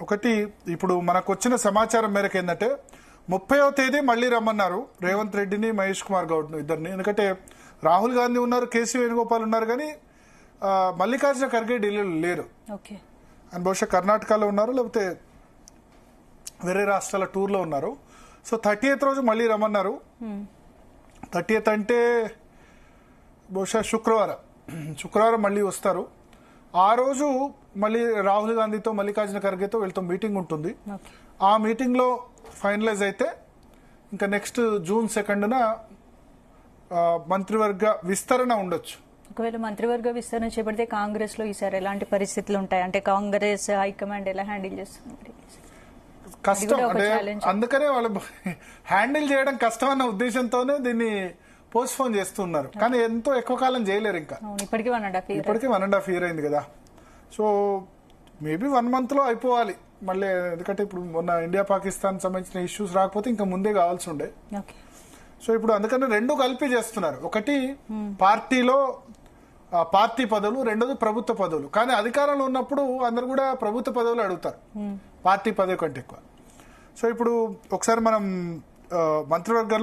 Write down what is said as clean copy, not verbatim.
ఒకటి ఇప్పుడు మనకు వచ్చిన సమాచారం మేరకు ఏంటంటే 30వ తేదీ మళ్ళీ రమ్మన్నారు రేవంత్ రెడ్డిని మహేష్ కుమార్ గౌడ్ను ఇద్దరిని. ఎందుకంటే రాహుల్ గాంధీ ఉన్నారు, కేసీ వేణుగోపాల్ ఉన్నారు, కానీ మల్లికార్జున ఖర్గే ఢిల్లీలో లేరు. ఆయన బహుశా కర్ణాటకలో ఉన్నారు, లేకపోతే వేరే రాష్ట్రాల టూర్లో ఉన్నారు. సో 30th రోజు మళ్ళీ రమ్మన్నారు. 30th అంటే బహుశా శుక్రవారం మళ్ళీ వస్తారు. ఆ రోజు మళ్ళీ రాహుల్ గాంధీతో మల్లికార్జున ఖర్గేతో వీళ్ళతో మీటింగ్ ఉంటుంది. ఆ మీటింగ్లో ఫైనలైజ్ అయితే ఇంకా నెక్స్ట్ June 2న మంత్రివర్గ విస్తరణ ఉండొచ్చు. ఒకవేళ మంత్రివర్గ విస్తరణ చేపడితే కాంగ్రెస్ లో ఈసారి ఎలాంటి పరిస్థితులు ఉంటాయి? అంటే కాంగ్రెస్ హైకమాండ్ ఎలా హ్యాండిల్ చేస్తుంది? కష్టం, అంటే అందుకనే వాళ్ళు హ్యాండిల్ చేయడం కష్టం అన్న ఉద్దేశంతోనే దీన్ని పోస్ట్ పోన్ చేస్తున్నారు. కానీ ఎంతో ఎక్కువ కాలం చేయలేరు. ఇంకా ఇప్పటికీ 1.5 year అయింది కదా. సో మేబీ 1 month లో అయిపోవాలి మళ్ళీ. ఎందుకంటే ఇప్పుడు మొన్న ఇండియా పాకిస్తాన్ సంబంధించిన ఇష్యూస్ రాకపోతే ఇంకా ముందే కావాల్సి ఉండే. సో ఇప్పుడు అందుకని రెండు కలిపి చేస్తున్నారు. ఒకటి పార్టీలో పార్టీ పదవులు, రెండోది ప్రభుత్వ పదవులు. కానీ అధికారంలో ఉన్నప్పుడు అందరు కూడా ప్రభుత్వ పదవులు అడుగుతారు, పార్టీ పదవి కంటే ఎక్కువ. సో ఇప్పుడు ఒకసారి మనం మంత్రివర్గంలో